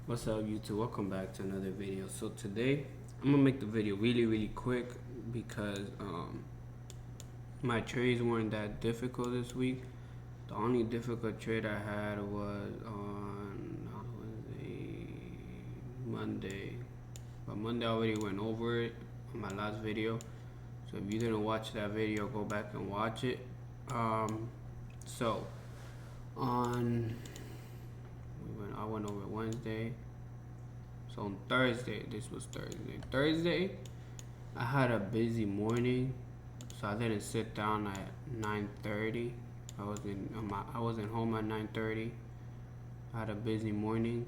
What's up, YouTube? Welcome back to another video. So today I'm gonna make the video really quick because my trades weren't that difficult this week. The only difficult trade I had was on Wednesday, Monday, but Monday I already went over it on my last video. So if you didn't watch that video, go back and watch it. So on I went over Wednesday. So on Thursday, this was Thursday. Thursday, I had a busy morning, so I didn't sit down at 9:30. I wasn't home at 9:30. I had a busy morning.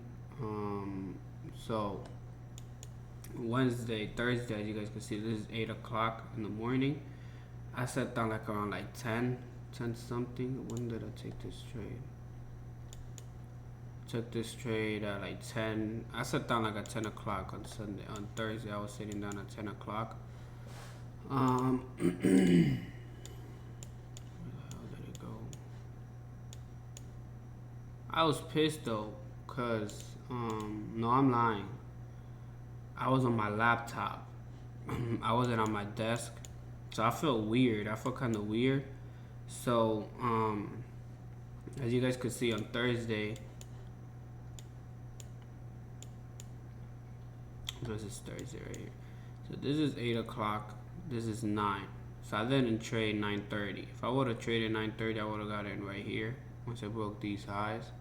So Wednesday, Thursday, as you guys can see, this is 8 o'clock in the morning. I sat down like around like 10 something. When did I take this trade? Took this trade at like 10. I sat down like at 10 o'clock on Sunday. On Thursday, I was sitting down at 10 o'clock. Where the hell did it go? I was pissed though, cause no, I'm lying. I was on my laptop. I wasn't on my desk, so I felt weird. I felt kind of weird. So as you guys could see on Thursday. This is Thursday right here. So this is 8 o'clock. This is 9. So I didn't trade 9:30. If I would have traded 9:30, I would have got in right here. Once I broke these highs,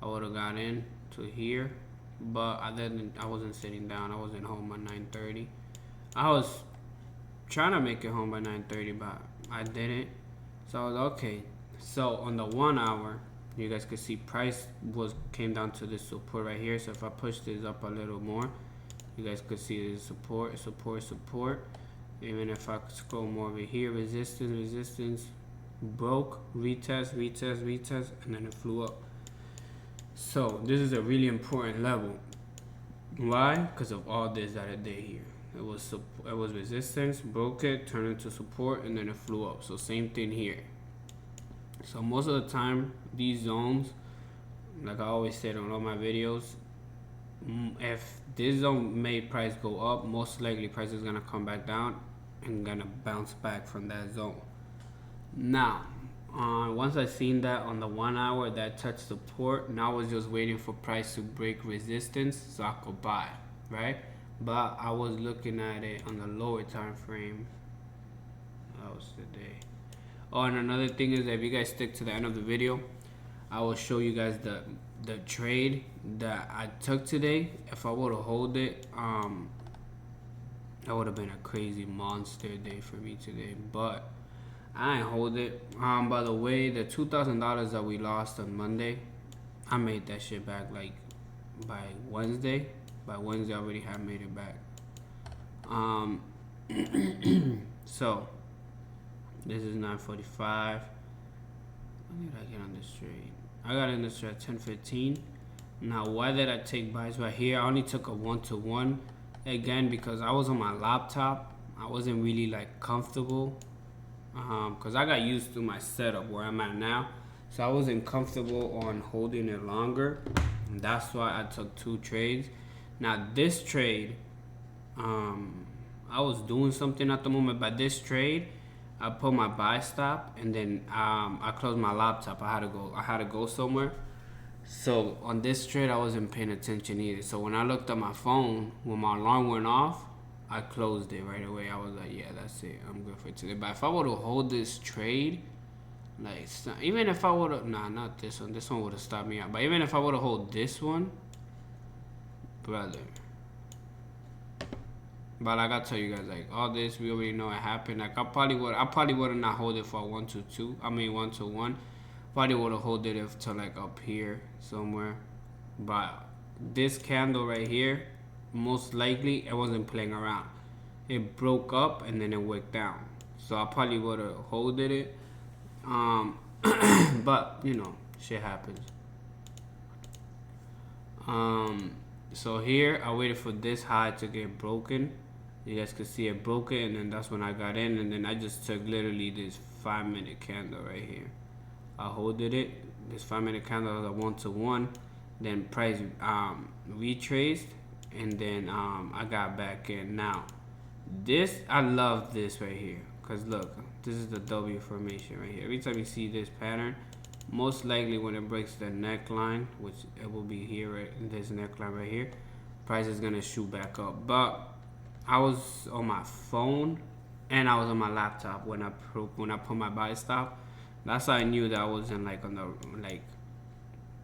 I would have got in to here. But I didn't. I wasn't sitting down. I wasn't home at 9:30. I was trying to make it home by 9:30, but I didn't. So I was okay. So on the 1 hour, you guys could see price came down to this support right here. So if I push this up a little more, you guys could see the support. Even if I scroll more over here, resistance, broke, retest, and then it flew up. So this is a really important level. Why? Because of all this that it did here. It was resistance, broke it, turned into support, and then it flew up. So same thing here. So most of the time, these zones, like I always said on all my videos, if this zone made price go up, most likely price is gonna come back down and gonna bounce back from that zone. Now, once I seen that on the 1 hour that touched support, now I was just waiting for price to break resistance so I could buy, right? But I was looking at it on the lower time frame. That was today. Oh, and another thing is that if you guys stick to the end of the video, I will show you guys the trade that I took today. If I would have hold it, that would have been a crazy monster day for me today. But I ain't hold it. By the way, the $2,000 that we lost on Monday, I made that shit back like by Wednesday. By Wednesday, I already had made it back. So this is 9:45. When did I get on this trade? I got in this trade at 10:15. Now, why did I take buys right here? I only took a 1-to-1 again because I was on my laptop. I wasn't really like comfortable because I got used to my setup where I'm at now, so I wasn't comfortable on holding it longer. And that's why I took 2 trades. Now this trade, I was doing something at the moment, but this trade, I put my buy stop and then I closed my laptop. I had to go somewhere. So on this trade, I wasn't paying attention either. So when I looked at my phone, when my alarm went off, I closed it right away. I was like, yeah, that's it. I'm good for today. But if I would have hold this trade, like even if I would have, not this one. This one would have stopped me out. But even if I would have hold this one, brother. But like I tell you guys, like all this, we already know it happened. Like I probably would have not hold it for 1-to-2. I mean 1-to-1. Probably would have hold it if to like up here somewhere. But this candle right here, most likely it wasn't playing around. It broke up and then it went down. So I probably would have holded it. But you know, shit happens. So here I waited for this high to get broken. You guys could see it broke it, and then that's when I got in, and then I just took literally this 5-minute candle right here. I holded it. This 5-minute candle is a 1-to-1, then price retraced, and then I got back in. Now this, I love this right here, because look, this is the W formation right here. Every time you see this pattern, most likely when it breaks the neckline, which it will be here, right in this neckline right here, price is gonna shoot back up. But I was on my phone and I was on my laptop when I put my buy stop. That's how I knew that I wasn't like on the, like,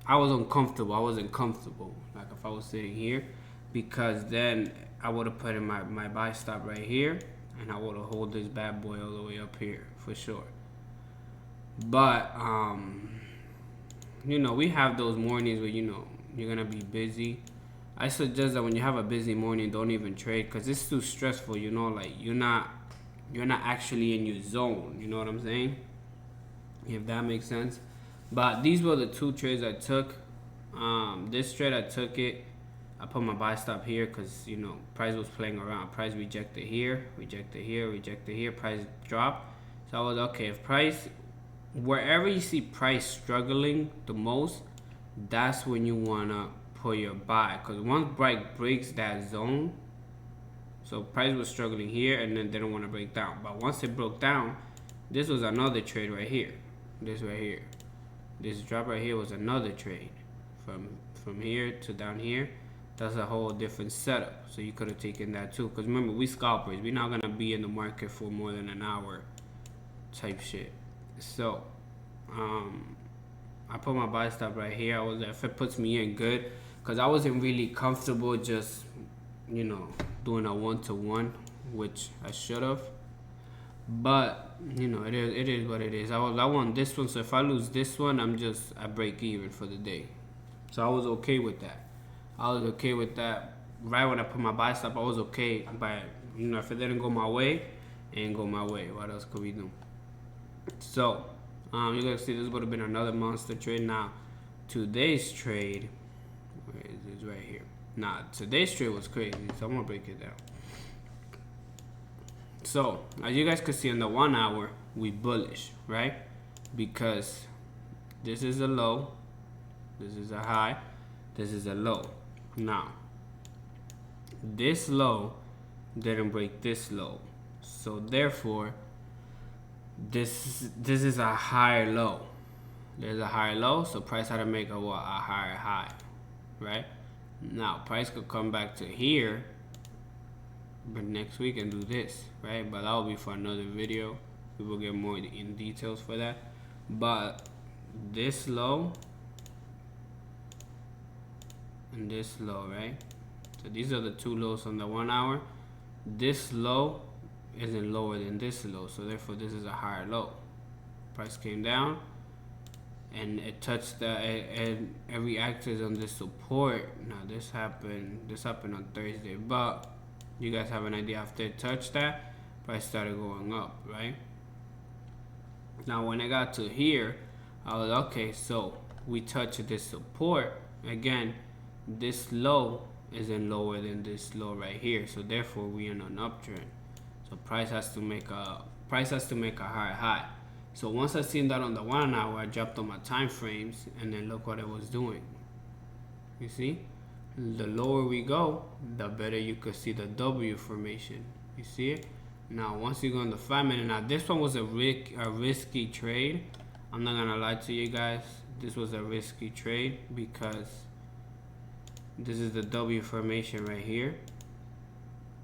I was uncomfortable. I wasn't comfortable. Like if I was sitting here, because then I would have put in my buy stop right here, and I would have hold this bad boy all the way up here for sure. But you know, we have those mornings where, you know, you're gonna be busy. I suggest that when you have a busy morning, don't even trade, because it's too stressful. You know, like you're not actually in your zone. You know what I'm saying? If that makes sense. But these were the two trades I took. This trade I took it. I put my buy stop here because, you know, price was playing around. Price rejected here, rejected here, rejected here. Price dropped. So I was okay. If price, wherever you see price struggling the most, that's when you wanna put your buy. Because once price breaks that zone, so price was struggling here and then didn't want to break down. But once it broke down, this was another trade right here. This right here. This drop right here was another trade. From here to down here, that's a whole different setup. So you could have taken that too. Because remember, we scalpers. We're not going to be in the market for more than an hour type shit. So, I put my buy stop right here. I was if it puts me in good. Because I wasn't really comfortable just, you know, doing a one-to-one, which I should have. But you know, it is what it is. I want this one, so if I lose this one, I break even for the day. So I was okay with that. I was okay with that. Right when I put my buy stop, I was okay. But you know, if it didn't go my way, it ain't go my way. What else could we do? So you guys see this would have been another monster trade. Now today's trade, where is this? Right here. Nah, today's trade was crazy. So I'm gonna break it down. So, as you guys can see in the 1 hour, we bullish, right? Because this is a low, this is a high, this is a low. Now, this low didn't break this low. So therefore, this is a higher low. There's a higher low, so price had to make a what? A higher high, right? Now, price could come back to here, but next week and do this, right? But that will be for another video. We will get more in details for that. But this low and this low, right? So these are the two lows on the 1 hour. This low isn't lower than this low, so therefore this is a higher low. Price came down and it touched the and it reacted on this support. Now this happened on Thursday, but you guys have an idea, after it touched that, price started going up, right? Now when I got to here, I was okay, so we touched this support again. This low isn't lower than this low right here, so therefore we in an uptrend. So price has to make a higher high. So once I seen that on the 1 hour, I dropped on my time frames, and then look what it was doing. You see? The lower we go, the better you could see the W formation. You see it? Now, once you go on the 5 minute, now this one was a risky trade. I'm not gonna lie to you guys. This was a risky trade because this is the W formation right here.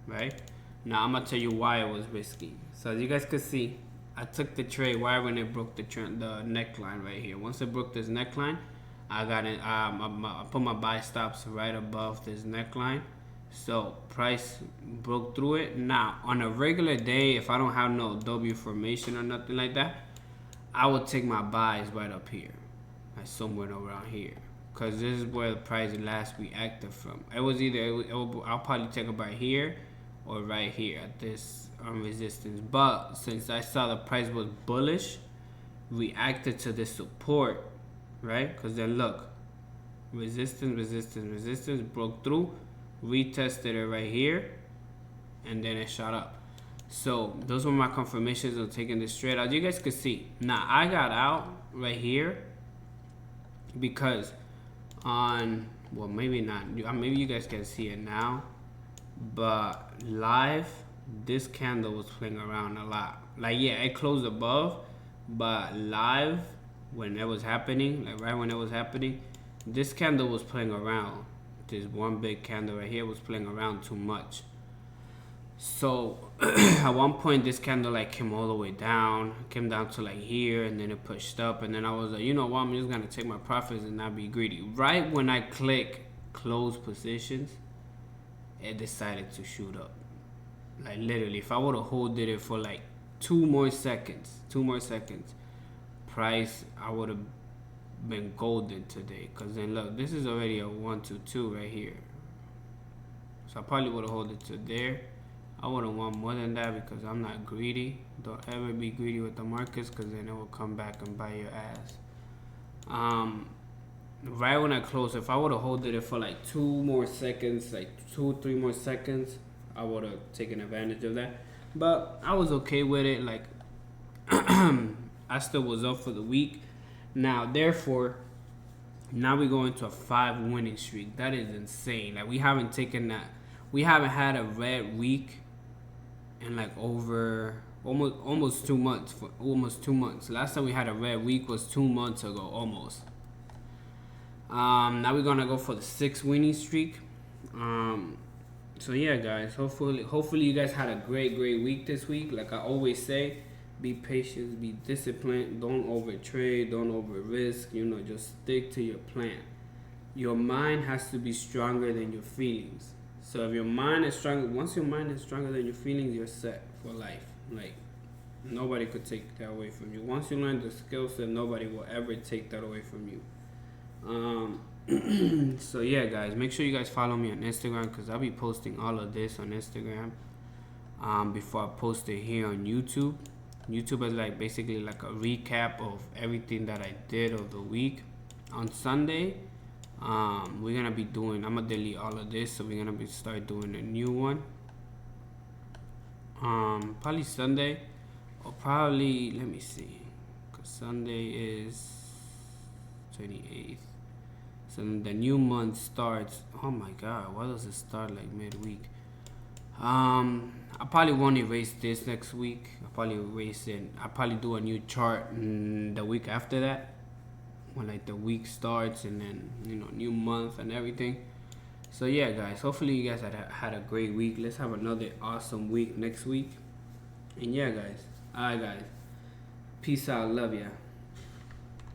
Right? Now, I'm gonna tell you why it was risky. So as you guys could see, I took the trade right when it broke the neckline right here. Once it broke this neckline, I got it. I put my buy stops right above this neckline, so price broke through it. Now on a regular day, if I don't have no W formation or nothing like that, I would take my buys right up here, like somewhere around here, cause this is where the price last reacted from. It was either I'll probably take it right here or right here at this resistance. But since I saw the price was bullish, reacted to this support. Right? Because then look, resistance, broke through, retested it right here, and then it shot up. So those were my confirmations of taking this trade. As you guys could see, now I got out right here because on, well, maybe not, maybe you guys can see it now, but live, this candle was playing around a lot. Like, yeah, it closed above, but live, when it was happening, like right when it was happening, this candle was playing around. This one big candle right here was playing around too much. So at one point this candle like came all the way down, came down to like here, and then it pushed up, and then I was like, you know what, I'm just gonna take my profits and not be greedy. Right when I click close positions, it decided to shoot up. Like literally, if I would have holded it for like two more seconds, price, I would have been golden today. Cause then look, this is already a 122 right here. So I probably would have held it to there. I wouldn't want more than that because I'm not greedy. Don't ever be greedy with the markets, because then it will come back and bite your ass. Right when I closed, if I would have held it for like 2 more seconds, like 2-3 more seconds, I would have taken advantage of that. But I was okay with it. Like I still was up for the week. Now, therefore, now we go into a 5 winning streak. That is insane. Like we haven't had a red week in like over almost 2 months. For almost 2 months. Last time we had a red week was 2 months ago, almost. Now we're gonna go for the 6 winning streak. So yeah, guys. Hopefully you guys had a great week this week. Like I always say, be patient, be disciplined. Don't over trade, don't over risk. Just stick to your plan. Your mind has to be stronger than your feelings. So if your mind is stronger, once your mind is stronger than your feelings, you're set for life. Like nobody could take that away from you. Once you learn the skill set, nobody will ever take that away from you. So yeah, guys, make sure you guys follow me on Instagram, because I'll be posting all of this on Instagram before I post it here on YouTube. YouTube is like basically like a recap of everything that I did of the week. On Sunday, we're gonna be doing, I'm gonna delete all of this, so we're gonna start doing a new one. Probably Sunday, or probably, let me see, because Sunday is 28th. So the new month starts. Oh my god, why does it start like midweek? I probably won't erase this next week. I'll probably erase it. I'll probably do a new chart the week after that, when like the week starts, and then new month and everything. So yeah, guys, hopefully you guys had a great week. Let's have another awesome week next week. And yeah, guys, alright, guys, peace out, love ya.